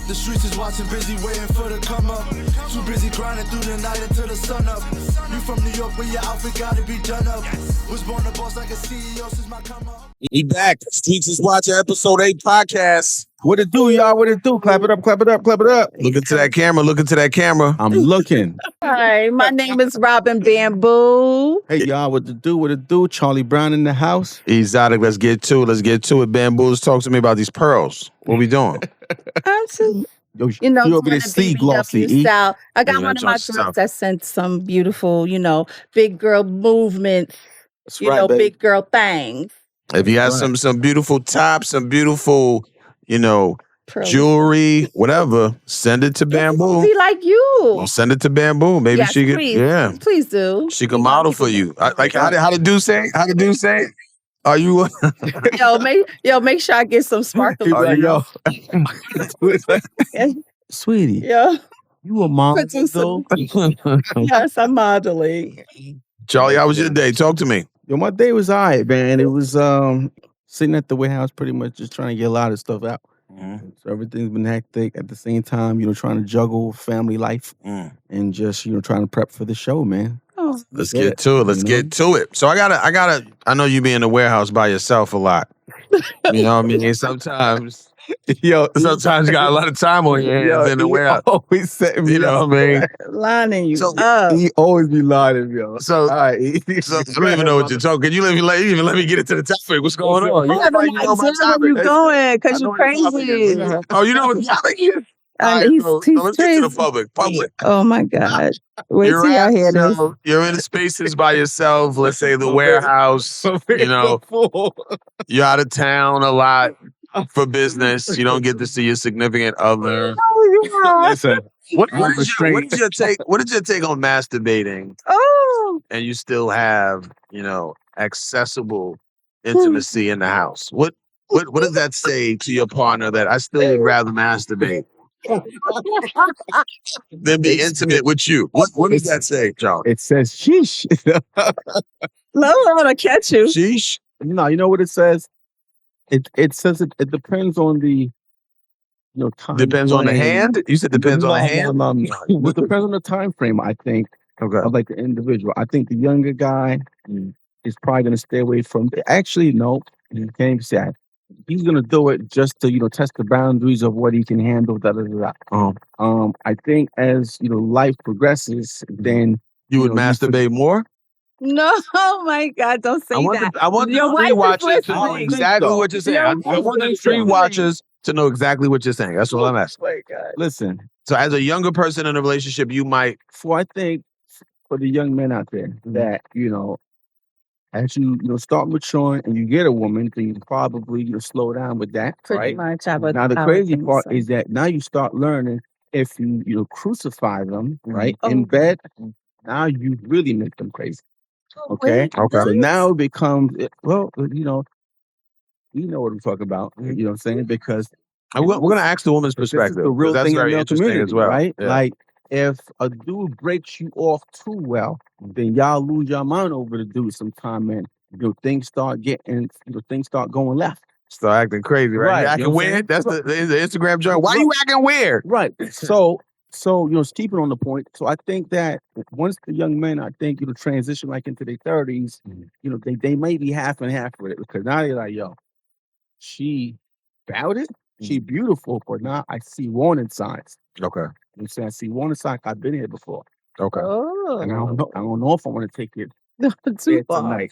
The streets is watching, busy waiting for the come up. Too busy grinding through the night until the sun up. You from New York, but your outfit gotta be done up. Was born a boss like a CEO since my come up. We back. Streetz is watching episode 8 podcast. What it do, y'all? What it do? Clap it up, clap it up, clap it up. Look into that camera. Look into that camera. I'm looking. Hi, my name is Robin Bamboo. Hey, y'all, what it do? What it do? Charlie Brown in the house. Exotic. Let's get to it. Let's get to it. Bamboos, talk to me about these pearls. What we doing? I'm just, Yo, you know, you over there doing see the glossy. BBW style. I got Yeah, one of my Johnson girls that sent some beautiful, big girl movements, That's right, baby. big girl things. If you have Right. some beautiful tops, some beautiful, Pearl. jewelry, whatever, send it to Bamboo. Be like you. Well, send it to Bamboo. Maybe Yes, she could. please. Yeah, Please do. she can model for you. Like how to do say? How to do say? Are you? Make sure I get some sparkles. Are on you, it. sweetie, Yeah. you a mom, Put though? Yes, I'm modeling. Charlie, how was your day? Talk to me. Yo, my day was all right, man. It was sitting at the warehouse pretty much just trying to get a lot of stuff out. So everything's been hectic. At the same time, trying to juggle family life and just, trying to prep for the show, man. Oh. Let's get to it. Let's get to it. So I know you be in the warehouse by yourself a lot. You know what I mean? Sometimes you got a lot of time on your hands in the warehouse. Always setting me You know up. what I mean? Lining you So- up. He always be lying, yo. So, All right. so I don't even know what you're talking. Can you even let me get into the topic? What's going on? I have no idea where you're going because you're crazy. Oh, you know what the topic is? All right, He's so let's get to the crazy. public. Oh my God. Wait You're till y'all at- hear this. so you're in spaces by yourself. Let's say the warehouse. You're out of town a lot for business. You don't get to see your significant other. Listen, What is your take? What is your take on masturbating? Oh. And you still have, accessible intimacy in the house. What does that say to your partner that I still would rather masturbate than be intimate with you? What does that say, John? it says sheesh. Lord, I catch you. Sheesh. No, you know what it says? It says it depends on the time Depends on the frame. hand. You said depends on the hand. No. It depends on the time frame, I think, Okay. of like the individual. I think the younger guy is probably gonna stay away from actually no, you can't even say that. He's gonna do it just to, test the boundaries of what he can handle. I think as life progresses, then You would masturbate more? No, oh my God, don't say that. I want the Your street wife is watchers to know listening. exactly what you're saying. Your I wife want the is street listening. watchers to know exactly what you're saying. That's all I'm asking. Oh my God. listen. So as a younger person in a relationship, you might I think for the young men out there that as you start maturing and you get a woman, then you probably slow down with that, Pretty right? much. I would. Now the I would crazy think part so. is that now you start learning if you crucify them right Oh. in bed. Now you really make them crazy. Oh, Okay. wait, So what? now it becomes what I'm talking about. You know what I'm saying? Because we're going to ask the woman's this is perspective. the real That's thing in very the interesting community, as well. right? Yeah. Like if a dude breaks you off too well, then y'all lose your mind over the dude sometime, and things start going left. Start acting crazy, right? Right, You you acting know what I'm weird? saying? That's the Instagram joke. Why you acting weird? Right. So keeping on the point. So I think that once the young men, transition like into their 30s, they may be half and half with it because now they're like, yo, she about it. She beautiful, but now I see warning signs. Okay. You know what I'm saying? I see warning signs. I've been here before. Okay. Oh. And I don't know if I want to take it Too there far. tonight.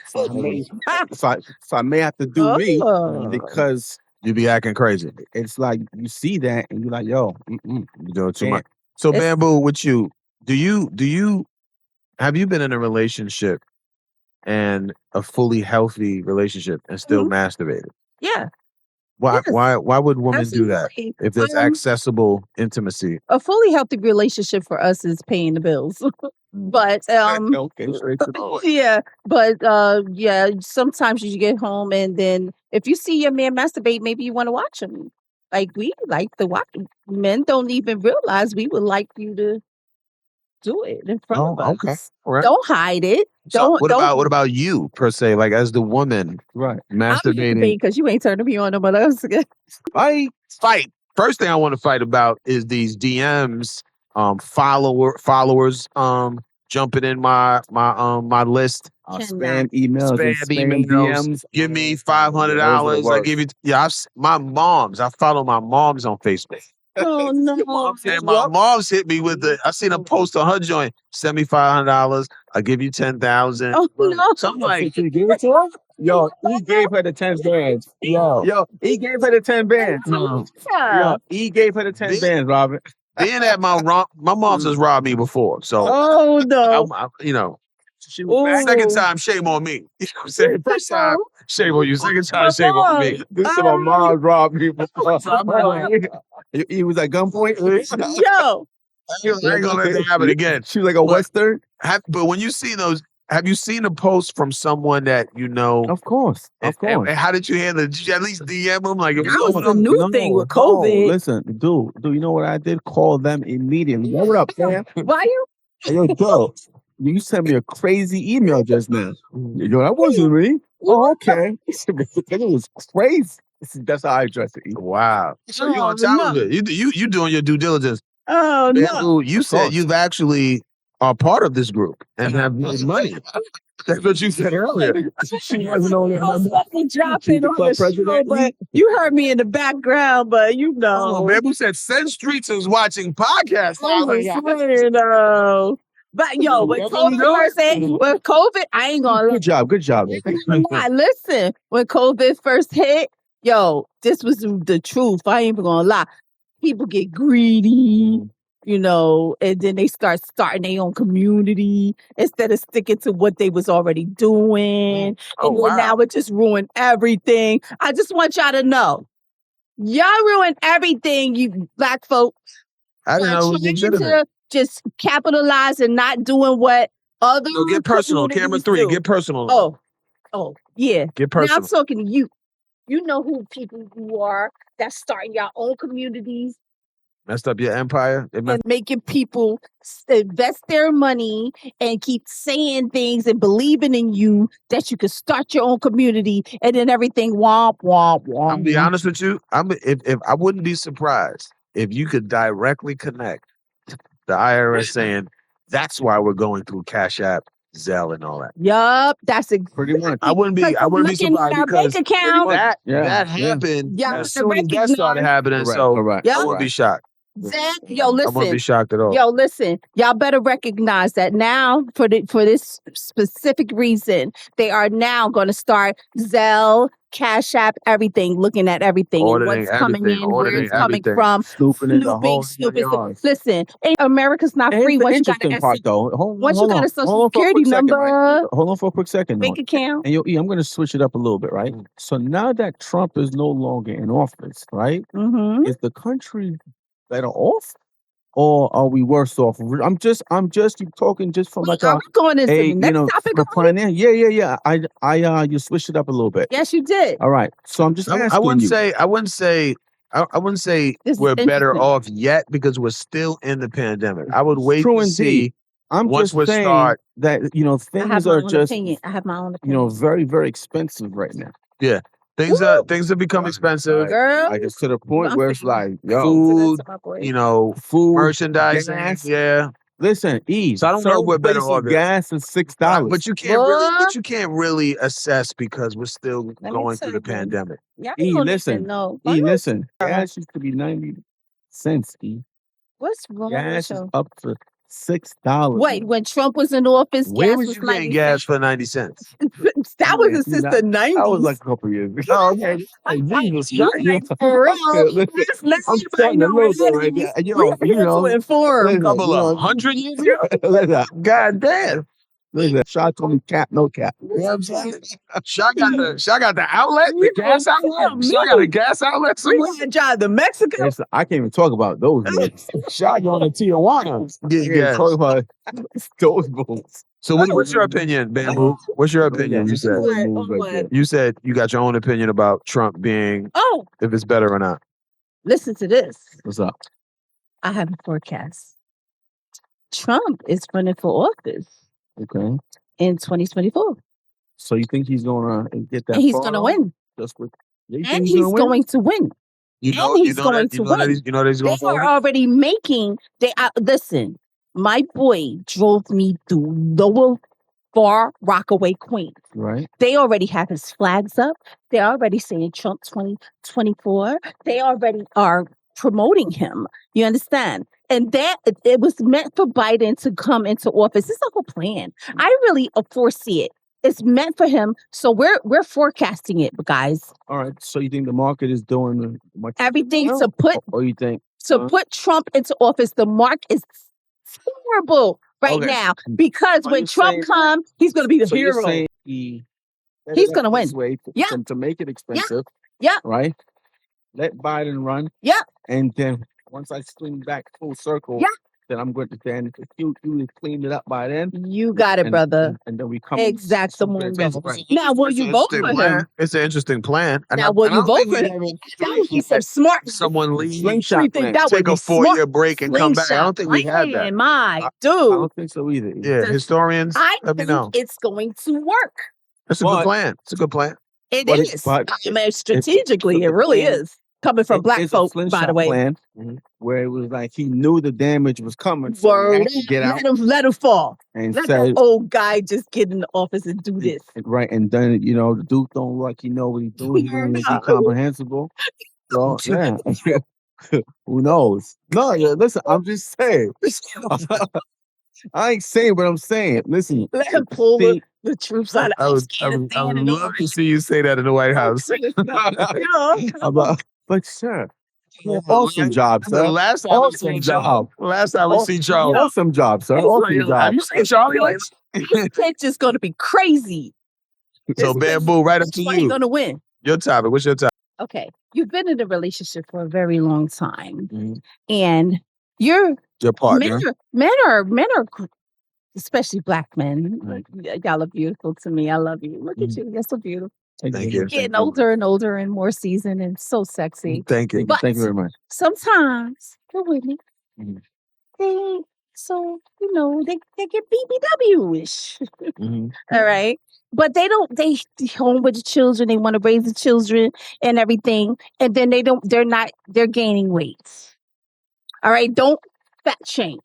So I may have to do me Oh. because You be acting crazy. it's like you see that and you're like, yo, You doing too Can't. much. So It's- Bamboo, with you, have you been in a relationship and a fully healthy relationship and still masturbated? Yeah. Why Yes. why would women do that Absolutely. if there's accessible intimacy? A fully healthy relationship for us is paying the bills. But okay, straight to the point. yeah, but sometimes you get home and then if you see your man masturbate, maybe you want to watch him. Like we like to watch. Men don't even realize we would like you to do it in front of us. okay. All right. Don't hide it. So Don't. what about you per se? Like as the woman Right. masturbating? Because you ain't turning me on no one else again. Fight. first thing I want to fight about is these DMs, followers, jumping in my list. Spam emails, Spam spam emails. DMs. Give me Those are the $500. I worst. give you. Yeah, my moms. I follow my moms on Facebook. Oh no! And my mom's hit me with the. I seen a post on her joint. Send me $500. I give you 10,000. Oh no! So I'm like, Did you give it to her? Yo, he gave her the 10 bands. Yo, he gave her the 10 bands. Yeah. Yo, he gave her the 10 Being- bands, Robert. being at my mom's has robbed me before. So Oh no! you know, She was back. second time, shame on me. You know what I'm saying? First time, shame on you. Second time, shame on me. This is my mom robbed me before. He was at gunpoint. Yo, I ain't gonna let that happen again. She was like a Western. But when you see those, have you seen a post from someone that you know? Of course. And how did you handle it? Did you at least DM them? Like, that was the new thing with COVID. Listen, dude, you know what I did? Call them immediately. Yo, what up, man? Why you? Hey, yo, Joe, you sent me a crazy email just now. Yo, that wasn't me. Oh, okay. It was crazy. That's how I address it. wow. So you Oh, on top of no. it? You doing your due diligence? Oh Man, no! Lou, you said course. you've actually are part of this group and have made money. That's what you said earlier. She wasn't on I was fucking dropping She's the on club the show, president. but you heard me in the background. But you Oh, know, man, who said send Streetz is watching podcasts? I was swearing, though. But yo, when That's what we COVID first hit, with COVID, I ain't gonna Good job. lie. Listen, when COVID first hit, yo, this was the truth. I ain't even gonna lie. People get greedy, you know, and then they start starting their own community instead of sticking to what they was already doing. Oh, And then wow. now it just ruined everything. I just want y'all to know. Y'all ruined everything, you black folk. I didn't know it was Trying legitimate. to just capitalize and not doing what other No, get personal. Camera communities 3, do. get personal. Oh, yeah. Get Now I'm personal. talking to you. You know who people you are that's starting your own communities Messed up your empire. It messed and making people invest their money and keep saying things and believing in you that you can start your own community and then everything womp womp womp. I'm be honest with you. If I wouldn't be surprised if you could directly connect the IRS saying that's why we're going through Cash App, Zelle, and all that. Yup, that's Pretty much. I wouldn't be looking surprised at our because bank account. that Yeah. happened Yeah, as to soon as that started recognize- happening. Correct. So Correct. Yeah. I wouldn't be shocked. Then, yo, I wouldn't be listen. shocked at all. Yo, listen, y'all better recognize that now for this specific reason, they are now going to start Zelle, Cash App, everything, looking at everything, and Auditing what's coming everything, in, where auditing it's coming everything. from, Snooping in the whole snooping. yards. Listen, America's not And free here's the once you got interesting an part, though. Hold once you on. got a social Hold on for a security quick second, number, right? Hold on for a quick second. bank though. account. And I'm going to switch it up a little bit, right? So now that Trump is no longer in office, right? Mm-hmm. Is the country better off, or are we worse off? I'm just you talking just from like Are a we going into the next topic? the finance. Yeah. I you switched it up a little bit. Yes, you did. All right. So I'm just asking I wouldn't you. say I wouldn't say This is we're better interesting. off yet because we're still in the pandemic. I would wait True to see indeed. I'm once just we saying start. that I have things my are own just opinion. I have my own opinion. very very expensive right now. Things have become expensive. Girl, Like it's to the point I'm where it's thinking- like, yo, Food, That's my boy. you know, food, merchandising. gas. Yeah, Listen, So I don't know if we're better off. gas is $6. But you can't really, What? but you can't really assess because we're still me going through the tell you. pandemic. Y'all E, don't listen. even know. Listen, gas used to be 90 cents. E. What's wrong Gas with is you? up to $6. Wait, when Trump was in office, Where gas was was you 90 getting gas for 90 cents? cents. That was since the 90s. That was like a couple years ago. Oh, okay. Hey, Jesus, You like, for real. Listen, Let's let I'm everybody starting to know lose what it right it is. now. Yo, We're here to inform. listen, Couple you know, of 100 years ago? listen, God damn. listen. Shaw told me cap, no cap. You know what I'm saying? Shaw got the outlet, the gas outlet. Shaw got a gas outlet We somewhere. had to drive to Mexico. Listen, I can't even talk about those moves. Shaw going to Tijuana. I can't Yeah. talk about those moves. So what's your opinion, Bamboo? What's your opinion? You said What? you said you got your own opinion about Trump being Oh, if it's better or not. listen to this. What's up? I have a forecast. Trump is running for office Okay. in 2024. So you think he's gonna get that? And he's far going to off? win. Just with, you think And gonna he's win? going to win. You know, and you he's know going that to you know that work. he's They going are to already making. Listen. My boy drove me through Lower Far Rockaway, Queens. Right. They already have his flags up. They're already saying Trump 2024. They already are promoting him. You understand? And that it was meant for Biden to come into office. It's a whole plan. I really foresee it. It's meant for him. So we're forecasting it, guys. All right. So you think the market is doing much Everything to put or you think put Trump into office. The mark is terrible right Okay. now because Are when you Trump saying- comes, he's going to be the so you're hero. saying He's gonna win. Yeah. To make it expensive. Yeah. Right? Let Biden run. Yeah. And then once I swing back full circle, Yeah. then I'm going to then if you cleaned it up by then. You got it, brother. And then we come Exactamente. Now, will you vote for him? It's an interesting plan. And Now, will you vote for him? That would be some smart. Someone leave, Slingshot You think plan. that would take be a 4-year break and come back. I don't think we had plan, that. my I dude. don't think so either. Yeah, historians, I let me think know. it's going to work. It's a But- good plan. It's a good plan. It But is. but I mean, strategically, it really plan- is. Coming from black it's a folk, by slingshot the way. plan where it was like he knew the damage was coming, so he Word. had to get out Let him fall. and Let say that old guy just get in the office and do this. right. And then the dude don't look. He know what he's doing. He's doing Yeah. incomprehensible. So yeah, who knows? No, yeah, listen. I'm just saying. I ain't saying what I'm saying. Listen, Let him pull see, the troops out I of would Afghanistan and love to see you say that in the White House. but sir, awesome job, The sir. last time we Awesome seen job. Charles. Last time we seen Charles. Awesome job, sir. Awesome job. Have you seen Charlie? Like, This pitch is going to be crazy. so Bamboo, right up to Why you you. going to win? Your topic. What's your topic? Okay, you've been in a relationship for a very long time, Mhm. and you're Your partner. men are especially black men. Right. Y'all are beautiful to me. I love you. Look at you. You're so beautiful. Thank you. Getting older and older and more seasoned and so sexy. Thank you. But Thank you very much. sometimes the women, Mhm. they they get BBW-ish. Mhm. All right. But they home with the children, they want to raise the children and everything. And then they're gaining weight. All right. Don't fat shame.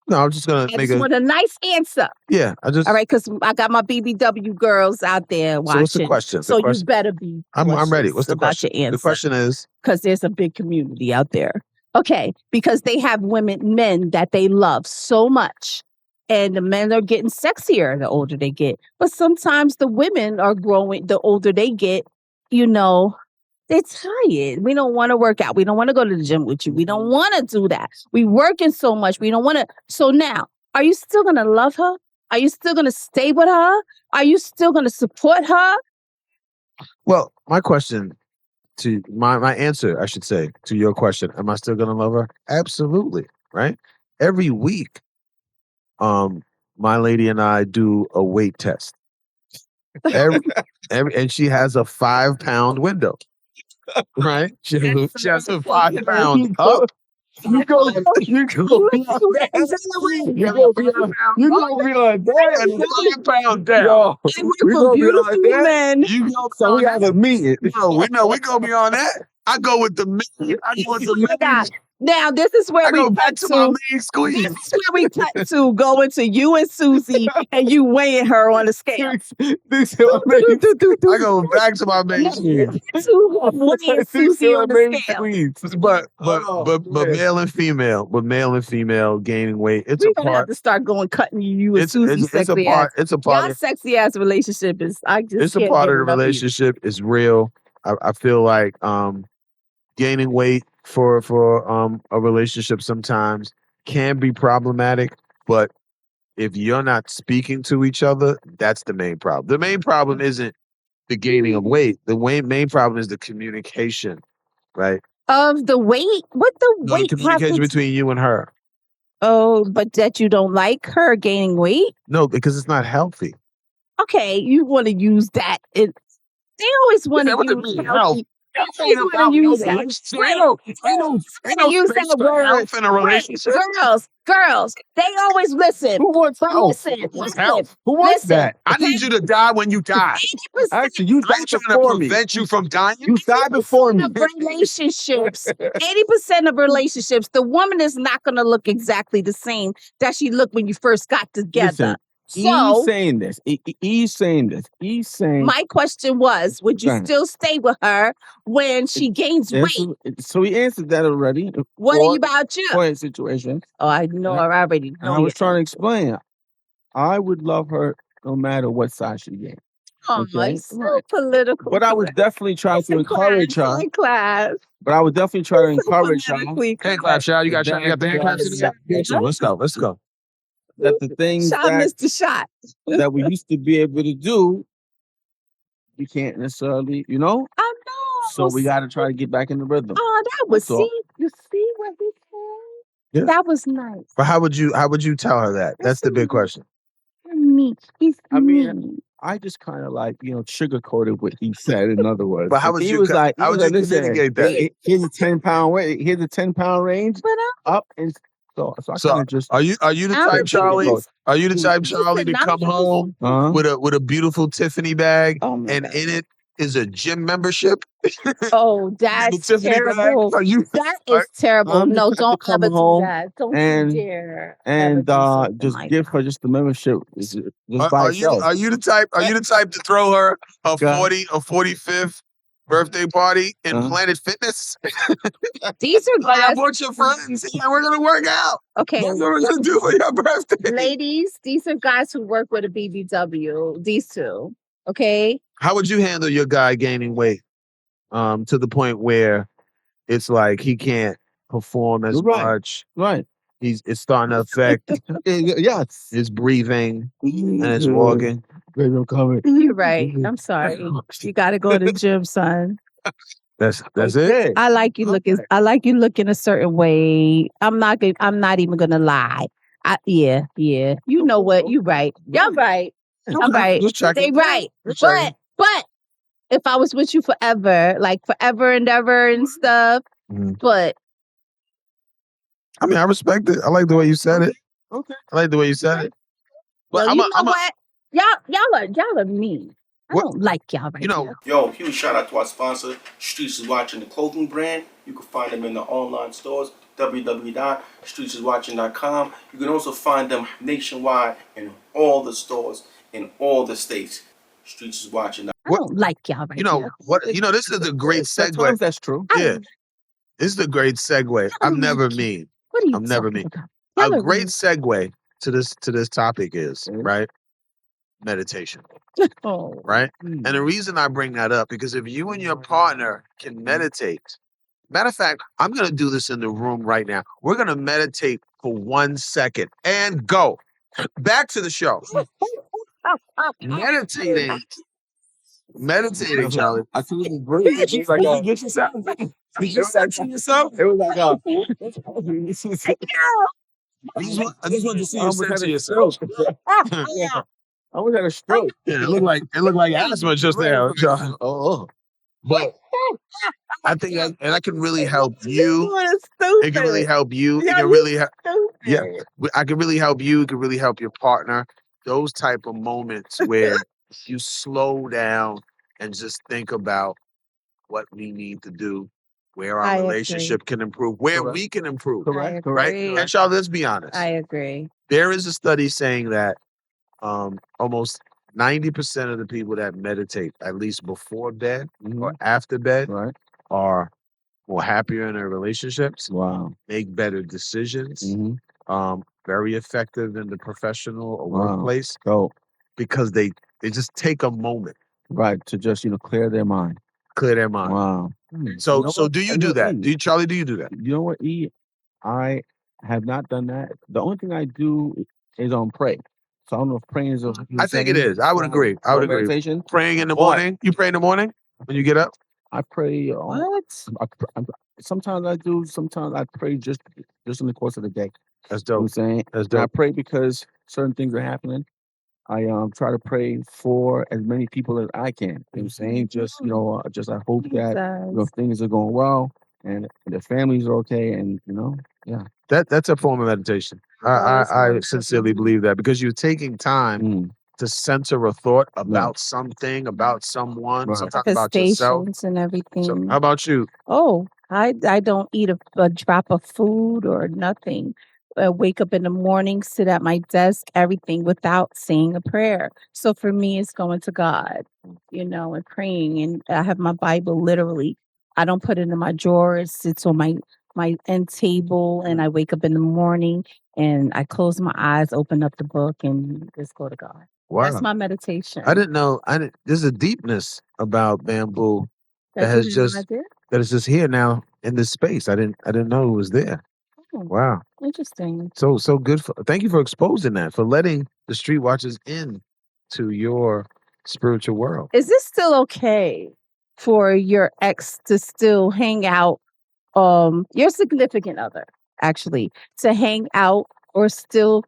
No, I'm just gonna I make just want a nice answer. Yeah, I just. All right, because I got my BBW girls out there watching. So what's the question? The So question- you better be. I'm ready. What's the about question? Your answer. The question is. Because there's a big community out there. Okay, because they have men that they love so much. And the men are getting sexier the older they get. But sometimes the women are growing, the older they get, they're tired. We don't want to work out. We don't want to go to the gym with you. We don't want to do that. We working so much. We don't want to. So now, are you still going to love her? Are you still going to stay with her? Are you still going to support her? Well, my question to my answer, I should say, to your question, am I still gonna love her? Absolutely, right? Every week, my lady and I do a weight test. Every and she has a 5-pound window. Right? She has a 5-pound up. You go be like that. And a 5-pound down. Yo, we gonna be like that. men. You go So we have a meeting. we go beyond that. I go with the main. I go with the main. Now, this is where I we go back cut to my to. main squeeze. This is where we cut to going to you and Susie and you weighing her on the scale. This is what I mean. I go back to my main squeeze. To weighing Susie on the scale. But man. male and female gaining weight. It's We're a gonna have part. to start going cutting you and It's Susie a sexy part. ass. It's a part. Y'all sexy ass relationship is. I just. It's a can't part get of the enough you. relationship. It's real. I feel like gaining weight for a relationship sometimes can be problematic, but if you're not speaking to each other, that's the main problem. The main problem isn't the gaining of weight. The main problem is the communication, right? Of the weight, what the No, the weight communication happens? between you and her. Oh, but that you don't like her gaining weight. No, because it's not healthy. Okay, you want to use that. They always want Yeah, to what do use you mean, healthy. always want to use that. Ain't no use that word. in a relationship. Girls, they always listen. Who wants But health? listen. Who wants Listen. that? I need you to die when you die. 80%, Actually, you I'm died trying to before me. prevent you from dying. You died before me. of relationships, 80% of relationships, the woman is not going to look exactly the same that she looked when you first got together. Listen, So he's saying this. He's saying this. He's saying. my question was, would you Right. still stay with her when she gains weight? So he answered that already. What for- about you? For his situation. Oh, I know. I already And know. I was you. trying to explain. I would love her no matter what size she gained. Oh, Okay, it's so right. political. But I would definitely try to encourage her. High class. But I would definitely try to encourage her. Politically Hand clap, child. You got the hand claps in there? Let's go. That the things Shot, that, Mr. Shot. that we used to be able to do, we can't necessarily, I know. So we got to try to get back in the rhythm. Oh, that was That's all. you see what he said? Yeah. That was nice. But how would you tell her that? That's the big question. Me. He's I mean, mean. I just kind of sugarcoated what he said. In other words, But how If would he you was co- like, how would you communicate that? Here's a 10-pound weight. Here's a 10-pound range But up, and so I So, kind of just Are you the I'm type, Charlie? confused. Are you the type, Charlie, to Listen, come home with a beautiful Tiffany bag, Oh my and God. in it is a gym membership? Oh, The that's Tiffany bag? terrible. Are you? That is terrible. I'm No, just gonna don't come ever do home that. Don't and- you dare. and ever do something just like give that. her just the membership just by Are you itself. are you the type? Are you the type to throw her a Yeah. 45th birthday party in Uh-huh. Planet Fitness? These are Like, I guys. brought your friends. Yeah, we're gonna work out. Okay, That's what we're gonna do for your birthday. ladies, these are guys who work with a BBW. These two. Okay. How would you handle your guy gaining weight? To the point where it's like he can't perform as Right. much. Right. It's starting to affect Yes. his breathing and his walking. You're right. I'm sorry. You got to go to the gym, son. That's it. Okay. I like you looking. I like you looking a certain way. I'm not even gonna lie. Yeah. You know what? You right. You're right. I'm right. Just checking. They right. Just checking. But if I was with you forever, like forever and ever and stuff, Mhm. but I mean, I respect it. I like the way you said it. Okay. I like the way you said it. But you know what? Y'all are mean. I What- don't like y'all right now. Yo, huge shout out to our sponsor, Streetz is Watching, the clothing brand. You can find them in the online stores, www.streetsiswatching.com. You can also find them nationwide in all the stores in all the states. Streetz is Watching. I don't like y'all right now. This is a great At segue. times that's true. Yeah. This is a great segue. I'm never mean. What are you I'm never talking mean. about? A Y'all are great mean. segue to this topic is right meditation, Oh. right? And the reason I bring that up because if you and your partner can meditate, matter of fact, I'm gonna do this in the room right now. We're gonna meditate for 1 second and go back to the show. Meditating, Charlie. I told you, bro. It was like a- Get yourself. Did you censor yourself? It was like a- I just want to see I you almost had censor a yourself. stroke. I almost had a stroke. Yeah, it looked like asthma just there. John. Oh. But I think I can really help you. Stupid. It can really help you. It can really help. Yeah, I can really help you. It can really help your partner. Those type of moments where you slow down and just think about what we need to do, where our I agree. relationship can improve, where Correct. we can improve. Correct. Right? agree. And Charlie, let's be honest. I agree. There is a study saying that almost 90% of the people that meditate, at least before bed or after bed, Right. are more happier in their relationships, Wow. make better decisions, Mm-hmm. very effective in the professional or Wow. workplace So, because they just take a moment, right, to just, clear their mind. clear their mind. Wow. So You know so what? do you And do look, that? E, Charlie, do you do that? You know what, E? I have not done that. The only thing I do is on pray. So I don't know if praying is. I think it is. I would agree. I would agree. Meditation. Praying in the What? morning. You pray in the morning when you get up? I pray. What? Sometimes I do. Sometimes I pray just in the course of the day. That's You know what I'm dope. saying? That's And I dope. pray because certain things are happening. I try to pray for as many people as I can. You know what I'm saying? Just just I hope that Jesus. things are going well and the families are okay, and yeah. That's a form of meditation. That is I wonderful. sincerely believe that because you're taking time Mm, to center a thought about something, about someone, right. sometimes about yourself. Manifestations and So, everything. how about you? Oh, I don't eat a drop of food or nothing. Wake up in the morning, sit at my desk, everything without saying a prayer. So for me, it's going to God, and praying. And I have my Bible literally. I don't put it in my drawer. It sits on my end table, and I wake up in the morning and I close my eyes, open up the book, and just go to God. That's Wow. my meditation. I didn't know. There's a deepness about bamboo that That's has you didn't know I just did? that is just here now in this space. I didn't know it was there. Oh, Wow. interesting. So good. Thank you for exposing that, for letting the street watchers in to your spiritual world. Is this still okay for your ex to still hang out, your significant other actually, to hang out or still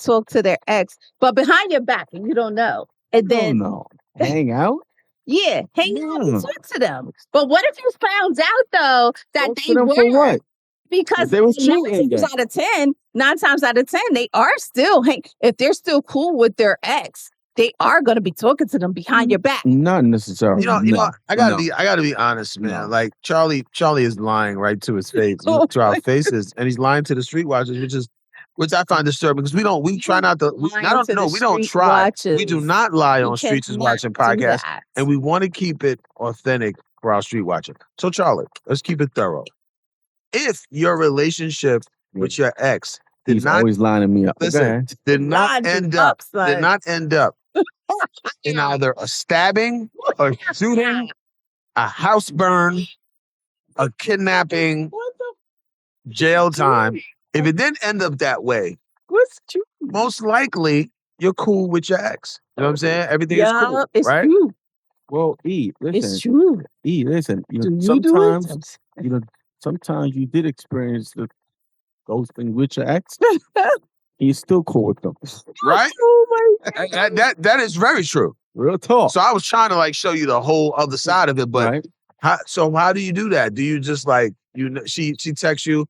talk to their ex, but behind your back and you don't know? And Oh then no, hang out. yeah, hang out and Yeah. talk to them. But what if you found out though that Talk to they them for were? what? Because They was nine cheating times then. out of 10, 9 times out of 10, they are still if they're still cool with their ex, they are going to be talking to them behind your back. Not necessarily. You know, No. I gotta No. be honest, man. No. Like Charlie is lying right to his face, Oh to our my faces, and he's lying to the street watchers, which I find disturbing because we try not to. I lying don't to know. the We don't street try. We do watchers. not lie You on Streetz is cannot Watching do podcast, that. and we want to keep it authentic for our street watching. So Charlie, let's keep it thorough. If your relationship with your ex did He's not always lining me up. Go listen, ahead. did not Lined you end up, up, did son. not end up in either a stabbing, a shooting, a house burn, a kidnapping, What the jail time. If it didn't end up that way, what's true? most likely you're cool with your ex. You know what I'm saying? Everything is cool, Yeah, it's right? true. Well, It's listen. true. Listen. Do you do it? Sometimes, sometimes you did experience the ghosting with your ex. You're still cool with them. Right? Oh my That is very true. Real talk. So I was trying to like show you the whole other side of it, but right? how do you do that? Do you just like she texts you,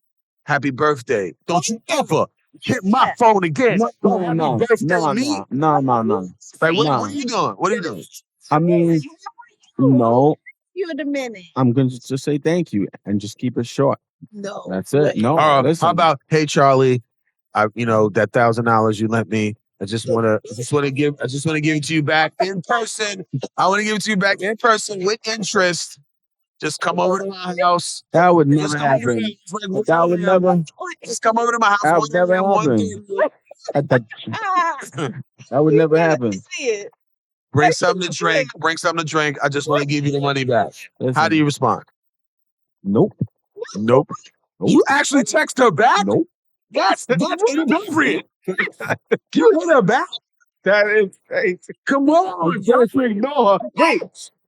"Happy birthday"? Don't you ever hit my phone again? Don't happy birthday me. No. Like what Nah. are you doing? What are you doing? I mean, no. You're the minute. I'm gonna just say thank you and just keep it short. No. That's it. No, listen. How about, hey Charlie, that $1,000 you lent me, I just want to give it to you back in person. I want to give it to you back in person with interest. Just come over to my house. That would Just never come over happen. to my- That would never. Just come over to my house. That would never happen. That would never happen. See it. Bring something to drink. I just want to give you the money back. Listen. How do you respond? Nope. Nope. You actually text her back? Nope. That's inappropriate. You hit her back? That is crazy. Come on. Just ignore her. Wait.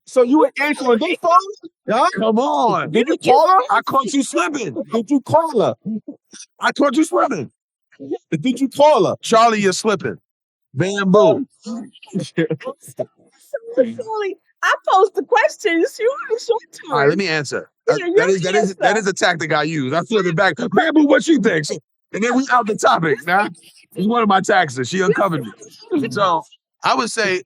So you were answering their phone? Yeah? Come on. Did you call her? I caught you slipping. Did you call her? I caught you slipping. Did you call her? Charlie, you're slipping. Bamboo. Sorry. I posed the questions. You were short term. All right, let me answer. Yeah, That is a tactic I use. I flip it back. Bamboo, what you think? And then we out the topic. Now, it's one of my taxes. She uncovered me. So I would say,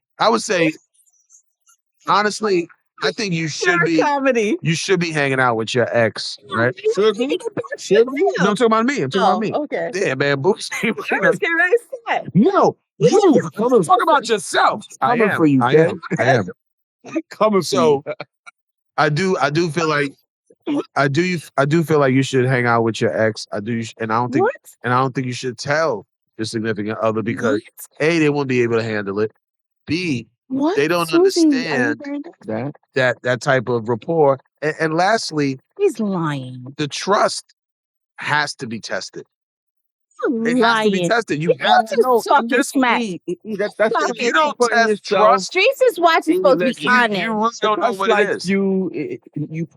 honestly, I think you should be comedy. you should be hanging out with your ex, right? Should be? No, I'm talking about me. I'm talking about me. Okay. Yeah, Bamboo. I was getting ready to say. No, you talk about yourself. Coming for you, I Dad. am. Coming So I do feel like you should hang out with your ex. I do, and I don't think What? and I don't think you should tell your significant other because What? A, they won't be able to handle it. B, What? they don't Susie, understand that type of rapport. And lastly, He's lying. the trust has to be tested. You're It has to be lying. tested. You You have just talking smack. That's If you don't test trust, Streets is watching supposed to be you honest. really don't know That's what like it is. you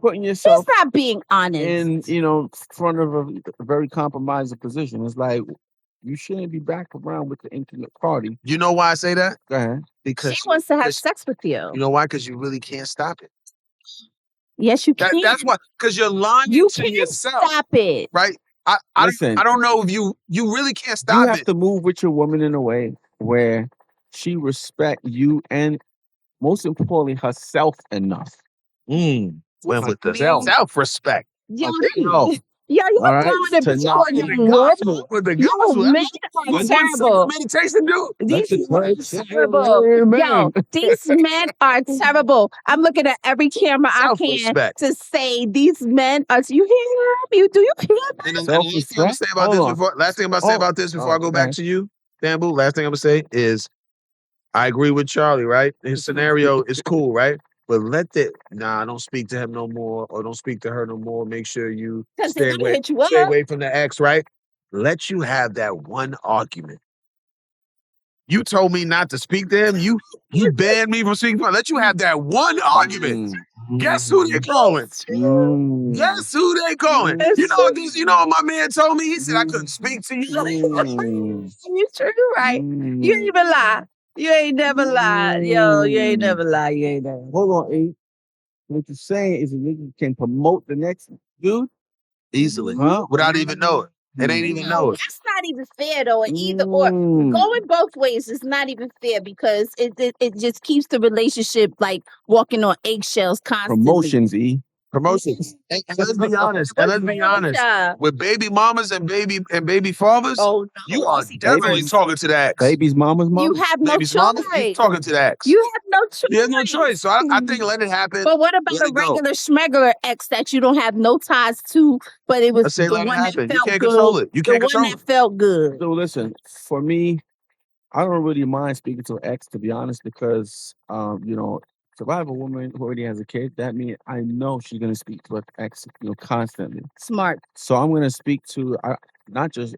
putting He's yourself not being honest. in front of a very compromising position. It's like you shouldn't be back around with the intimate party. You know why I say that? Go ahead. Because She wants to have because- sex with you. you know why? Because you really can't stop it. Yes, you can. That's why. Because you're lying You to can't yourself, stop it. right? I Listen. don't know if you really can't You stop have it. to move with your woman in a way where she respect you and most importantly herself enough. Went with the Herself. self-respect. Yo, Herself. you're All right? doing it To before not you with the would. gospel. With the Yo, gospel. men That's are what terrible. meditation do. These That's men are the terrible. Amen. Yo, these men are terrible. I'm looking at every camera I can Self-respect. to say these men are. You hear me? Do you hear me? And then last thing I'm gonna say about Hold this on. before last thing I'm gonna say about this before I go back okay. to you, Bamboo. Last thing I'm gonna say is I agree with Charlie, right? His scenario is cool, right? But don't speak to him no more, or don't speak to her no more. Make sure you Because stay they're gonna away, hit you up. stay away from the ex, right? Let you have that one argument. You told me not to speak to him. You banned me from speaking to him. Let you have that one argument. Guess who they calling? Guess who they calling? You know what my man told me? He said I couldn't speak to you. You sure you're right. You ain't even lie. You ain't never lied. Yo, you ain't never lied. You ain't never. Hold on, E. What you're saying is a nigga can promote the next dude? Easily. Huh? Without even knowing. It ain't even know it. That's not even fair though. Either or, going both ways is not even fair because it just keeps the relationship like walking on eggshells constantly. Promotions, E. Promotions. And let's be honest. And let's be honest. Yeah. With baby mamas and baby fathers, Oh no, you are see, definitely babies. talking to the ex. Baby's mama's mom? you have no Baby's mamas, you choice. talking to the ex. You have no choice. You have no choice. So I think let it happen. But what about Let a it go. regular schmegular ex that you don't have no ties to, but it I was say the let it one that happen. You felt can't good, control it. You the can't one control that it. felt good. So listen, for me, I don't really mind speaking to an ex, to be honest, because if I have a woman who already has a kid, that means I know she's gonna speak to her ex, constantly. Smart. So I'm gonna speak to not just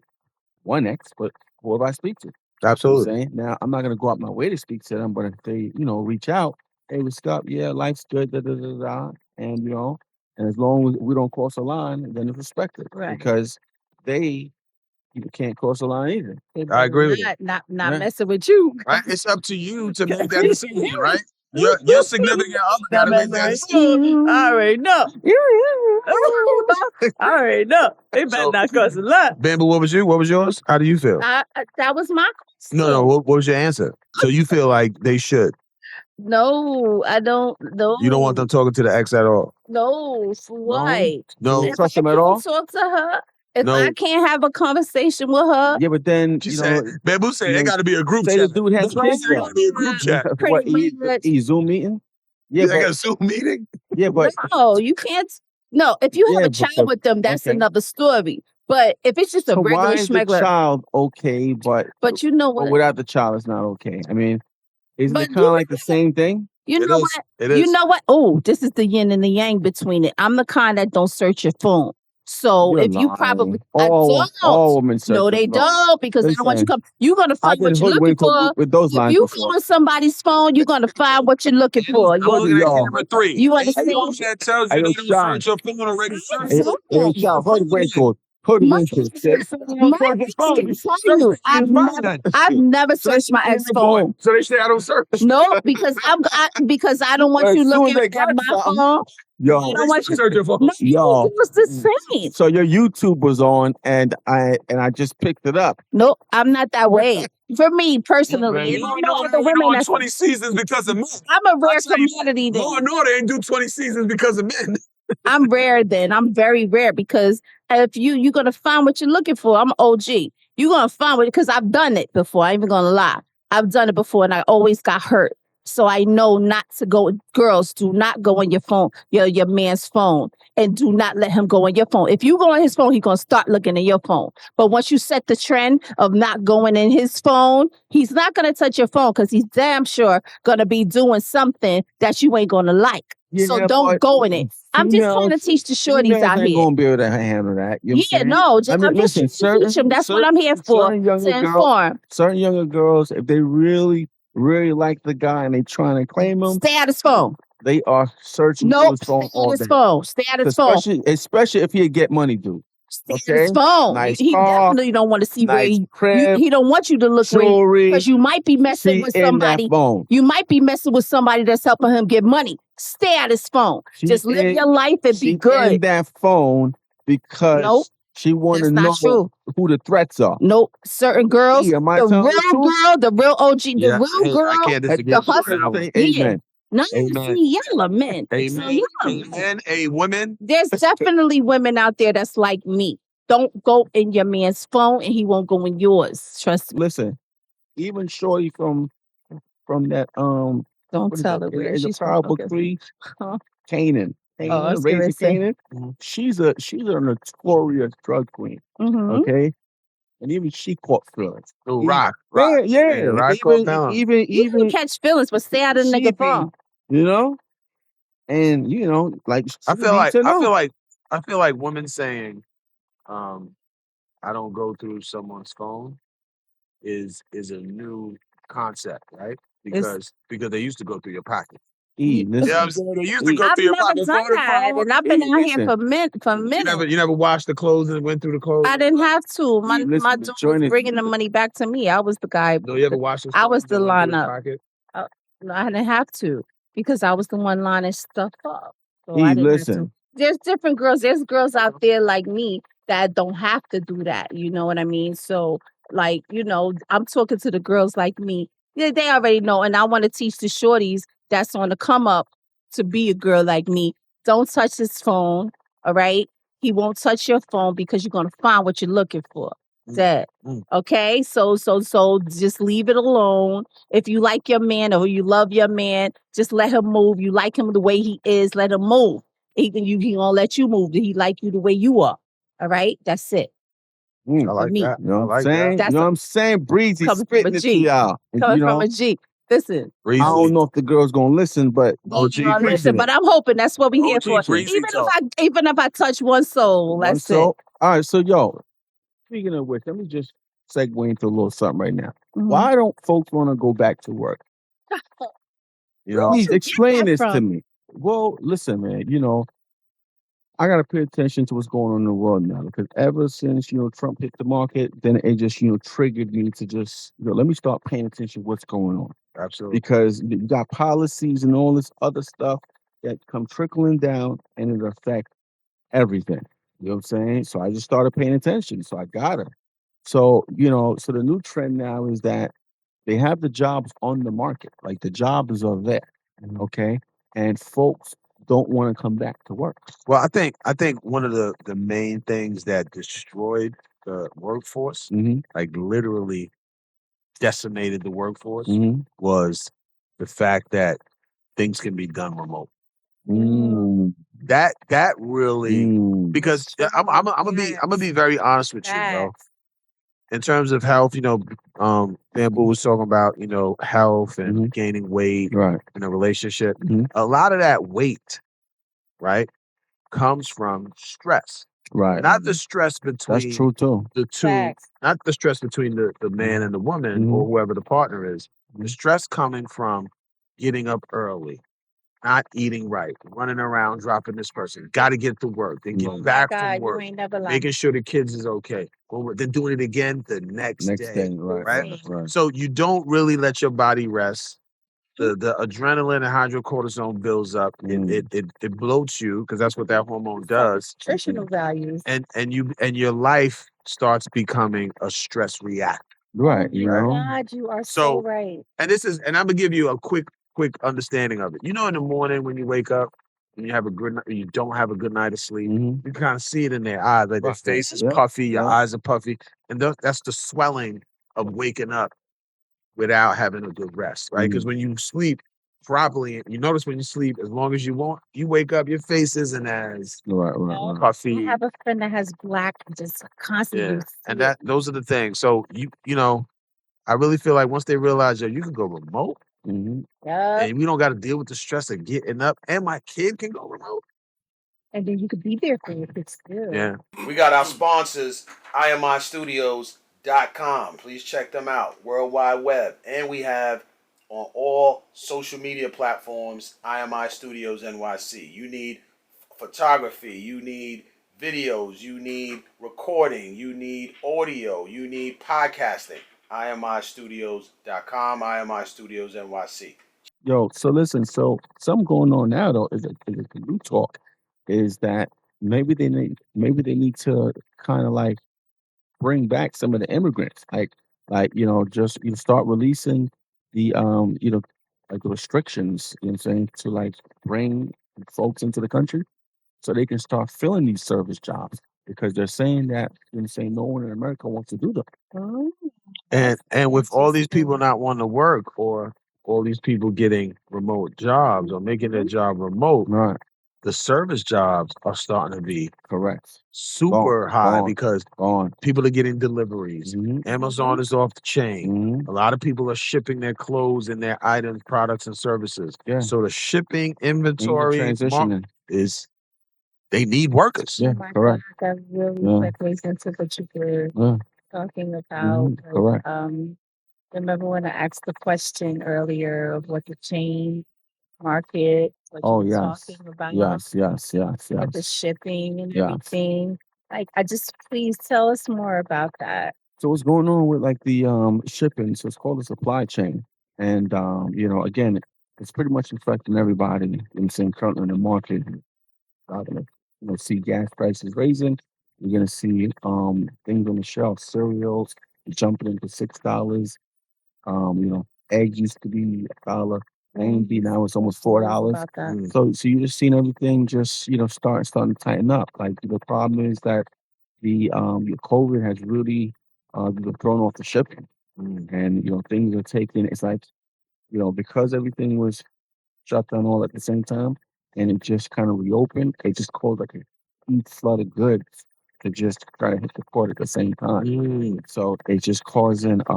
one ex, but whoever I speak to. You know what I'm Absolutely. saying? Now I'm not gonna go out my way to speak to them, but if they, reach out, hey, what's up? Yeah, life's good, and and as long as we don't cross a line, then it's respected. Right. Because they can't cross a line either. They I agree with you. not Right. messing with you. Right? It's up to you to make that decision, right? Your significant other gotta make that decision. I already know. I already know. They better So- not cross a line. Bamboo, what was yours? How do you feel? That was my question. No, what was your answer? So you feel like they should. No, I don't. No, You don't want them talking to the ex at all. No, for what? No. You If trust I them at can't all? talk to her, if No. I can't have a conversation with her, Yeah, but then She said, Bamboo said it gotta be a group say chat. the dude has That's what he kids. said, it gotta be a group chat. What, Pretty much. Zoom meeting? Yeah, They got a Zoom meeting? but no, you can't. No, if you have Yeah, a but child with them, that's okay. another story. But if it's just a so why regular is the schmegular, child okay, but but you know but what? without the child it's not okay? I mean, isn't But it kind of like the same thing? You It know is. what? It is. You know what? Oh, this is the yin and the yang between it. I'm the kind that don't search your phone. So You're if you lying. probably all women search no, their they phone. don't because I don't want you to come. You're gonna I've find been what you're looking hoodwinked for. with those If lines you before. go on somebody's phone, you're gonna find what you're looking for. I'm looking at camera 3. You understand? That tells Hey, you yo, they don't Sean. search your phone already. Hey, child, hoodwinked. Hoodwinked. I've never searched my ex phone. So they say I don't search. No, because because I don't want As you soon as looking they at got my something, phone. Yo, I don't want you. Search your phone. No, Yo. it was the same. So your YouTube was on, and I just picked it up. Nope, I'm not that way. For me personally, You and know, I know other women that's 20 seasons because of men. I'm a rare I'll tell you, commodity then. Law and Order ain't do 20 seasons because of men. I'm rare then. I'm very rare because if you're gonna find what you're looking for. I'm OG. You're gonna find it because I've done it before. I ain't even gonna lie. I've done it before and I always got hurt. So I know not to go. Girls, do not go on your phone, your man's phone, and do not let him go on your phone. If you go on his phone, he's gonna start looking at your phone. But once you set the trend of not going in his phone, he's not gonna touch your phone because he's damn sure gonna be doing something that you ain't gonna like. So Yeah, don't but go in it. I'm just trying to teach the shorties females out ain't here. gonna be able to handle that. You know what I'm Yeah, saying? no, just, I mean, I'm just listen, trying to teach them. That's what I'm here for, certain younger to girls- inform. Certain younger girls, if they really like the guy and they trying to claim him, Stay out his phone. they are searching through Nope, his stay phone out all his day. phone. Stay out his phone. Especially if he get money, dude. Stay at his Okay? phone. Nice He car, definitely don't want to see where nice crib, he don't want you to look where jewelry. because you might be messing She with in that somebody. phone. You might be messing with somebody that's helping him get money. Stay at his phone. She Just live in- your life and She be in good. that phone because Nope, she want to that's know not true. who the threats are. Nope. Certain girls, Am I the telling real the truth? girl, the real OG, the Yeah, real hey, I girl, can't disagree the with you on hustle. that one. Say Yeah. amen. No, Amen. see, y'all are men. So Amen. yeah. Amen. Hey, women. There's definitely women out there that's like me. Don't go in your man's phone and he won't go in yours. Trust me. Listen, even Shorty from that Don't what is tell that, her where in the she's Power from. Book Okay. 3, Huh? Canaan. Oh, I was Raising gonna say. Canaan. Mhm. She's a notorious drug queen. Mm-hmm. Okay, and even she caught feelings. Oh, Even- rock. Yeah. Yeah, rock caught Even balance. You can even catch feelings, but stay out of the she nigga be, phone. you know, and like I she feel need like to I know. feel like women saying, I don't go through someone's phone is a new concept, right? Because they used to go through your pocket. E, You know what I'm listen. saying? They used to E, go I've through your never pocket. done Phone to that, phone. and I've been E, out here listen. for You minutes. never washed the clothes and went through the clothes. I didn't have to. My E, listen, the dude joint was is bringing the money back to me. I was the guy. No, you ever washed his I phone was the and went through his lineup. pocket? No, I didn't have to because I was the one lining stuff up. So I E, didn't have to. listen. There's different girls. There's girls out there like me that don't have to do that. You know what I mean? So, like, I'm talking to the girls like me. Yeah, they already know. And I want to teach the shorties that's on the come up to be a girl like me. Don't touch his phone. All right? He won't touch your phone because you're going to find what you're looking for. That. Okay? So just leave it alone. If you like your man or you love your man, just let him move. You like him the way he is, let him move. He gonna let you move. He like you the way you are. All right? That's it. I like me. that. You know I what I'm like saying? that. You know what I'm saying? Breezy Coming from spitting a it to G. y'all. And, Coming you from know, a G. Listen. I don't know if the girl's gonna listen, but Listen, but I'm hoping that's what we here for. Breezy Even if I touch one soul, one that's soul. it. All right, so yo, speaking of which, let me just segue into a little something right now. Mhm. Why don't folks want to go back to work? You know, Please you get explain that this to from? me. Well, listen, man, I gotta pay attention to what's going on in the world now because ever since Trump hit the market, then it just triggered me to just let me start paying attention to what's going on absolutely. because you got policies and all this other stuff that come trickling down and it affect everything. You know what I'm saying? So I just started paying attention. So I got it. So so the new trend now is that they have the jobs on the market, like the jobs are there, okay, and folks don't want to come back to work. Well, I think one of the main things that destroyed the workforce, like literally decimated the workforce, was the fact that things can be done remote. That really because I'm gonna be very honest with you, bro. In terms of health, Bamboo was talking about, health and gaining weight Right. in a relationship. A lot of that weight, right, comes from stress. Right. Not the stress between That's true too. the two, not the stress between the man and the woman or whoever the partner is. The stress coming from getting up early, not eating right, running around, dropping this person, got to get to work, then get back from work, making sure the kids is okay. Then doing it again the next day. Right? So you don't really let your body rest. The adrenaline and hydrocortisone builds up. It bloats you because that's what that hormone does. Nutritional values. And your life starts becoming a stress react. Right. God, you are so right. And I'm gonna give you a quick understanding of it. In the morning when you wake up and you have a good night, you don't have a good night of sleep, you kind of see it in their eyes, like their face is puffy, your eyes are puffy, and that's the swelling of waking up without having a good rest, right? Because when you sleep properly, you notice when you sleep, as long as you want, you wake up, your face isn't as puffy. I have a friend that has black, just constantly. Yeah, and those are the things. So I really feel like once they realize, you can go remote, and we don't got to deal with the stress of getting up, and my kid can go remote. And then you could be there for your kids too. Yeah. We got our sponsors, IMIstudios.com. Please check them out. World Wide Web. And we have on all social media platforms, IMI Studios NYC. You need photography. You need videos, you need recording, you need audio, you need podcasting. IMIstudios.com, IMI Studios NYC. Yo, so listen, so something going on now though is a new talk is that maybe they need to kind of like bring back some of the immigrants, just start releasing the like the restrictions, you know what I'm saying, to like bring folks into the country so they can start filling these service jobs because they're saying that, you know what I'm saying, no one in America wants to do them. Oh, And with all these people interesting. not wanting to work, or all these people getting remote jobs or making their Mhm. job remote, Right. the service jobs are starting to be Correct. super high Gone. because Gone. people are getting deliveries. Mhm. Amazon is off the chain. Mhm. A lot of people are shipping their clothes and their items, products, and services. Yeah. So the shipping Things are inventory transitioning. they need workers. Yeah, Oh my correct. God, that really Yeah. segues into what you were Yeah. talking about. Mhm. Correct. Remember when I asked the question earlier of what the chain market, what you Oh were yes. talking about, Yes. with the shipping and Yes. everything. Like, I just please tell us more about that. So what's going on with like the shipping? So it's called the supply chain. And again, it's pretty much affecting everybody. You know what I'm saying, currently in the market. You're gonna, see gas prices raising. You're gonna see things on the shelf, cereals jumping into $6. Eggs used to be $1. A&B now it's almost $4. About that. So you just seen everything just starting to tighten up. Like the problem is that the COVID has really thrown off the shipping, and things are taking. It's like because everything was shut down all at the same time, and it just kind of reopened. It just caused like a huge flood of goods to just try to hit the port at the same time. So it's just causing a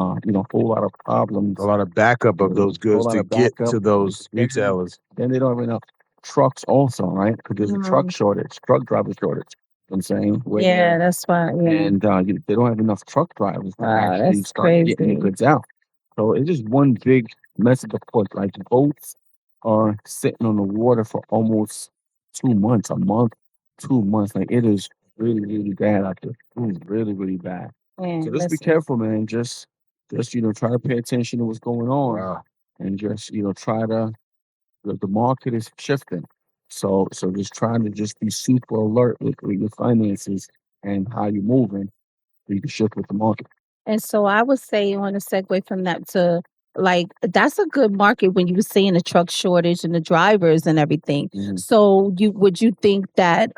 whole lot of problems. A lot of backup of those goods lot to of get backup. to those Then- retailers. Then they don't have enough trucks also, right? Because there's a truck shortage, truck driver shortage. You know what I'm saying? Where Yeah, that's why. Yeah. and they don't have enough truck drivers to Wow, actually that's start getting the crazy. goods out. So it's just one big mess of the port. Like boats are sitting on the water for almost 2 months, a month, 2 months. Like it is really, really bad out there. Really, really bad. Man, So just be listen. careful, man. Just try to pay attention to what's going on, Wow. and just try to. The market is shifting, so just trying to just be super alert with your finances and how you're moving, so you can shift with the market. And so I would say, on a segue from that to like, that's a good market when you were saying the truck shortage and the drivers and everything. Mhm. So would you think that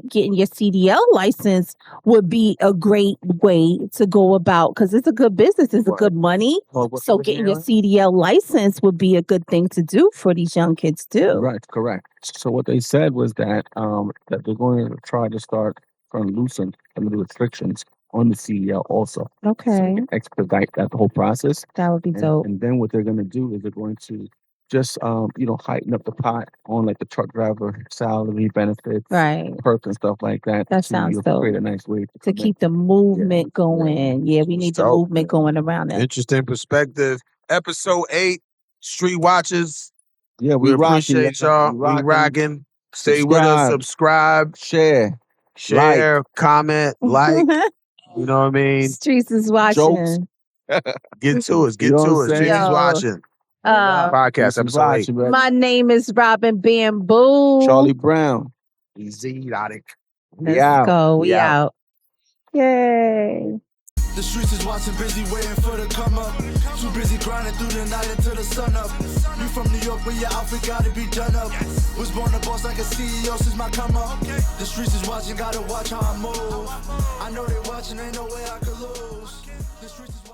getting your CDL license would be a great way to go about, because it's a good business, it's a Right. good money. Well, what So was getting your Aaron? CDL license would be a good thing to do for these young kids too. Right, correct. So what they said was that that they're going to try to start trying to loosen some of the restrictions on the CDL also. So Okay, they can expedite that whole process. that would be dope. And then what they're going to do is they're going to just heighten up the pot on like the truck driver salary benefits, Right. perks and stuff like that. That to sounds dope. create a nice way To keep the movement going. Yeah, we need the So, movement going around it. interesting perspective. Episode 8, Street Watchers. Yeah, We appreciate y'all. We rocking. Stay with us. Subscribe, share, share, comment, like. You know what I mean? Streetz is Jokes. watching. Get to us. Get You know to what us. I'm saying? Streetz is Yo. watching. Podcast episode 8. My name is Robin Bamboo. Charlie Brown. Easy, erotic. Let's out. go. We We out. out. Yay. The streets is watching, busy waiting for the come up. Too busy grinding through the night until the sun up. You from New York, where your outfit gotta be done up. Was born a boss like a CEO since my come up. The streets is watching, gotta watch how I move. I know they watching, ain't no way I could lose. The streets is watching.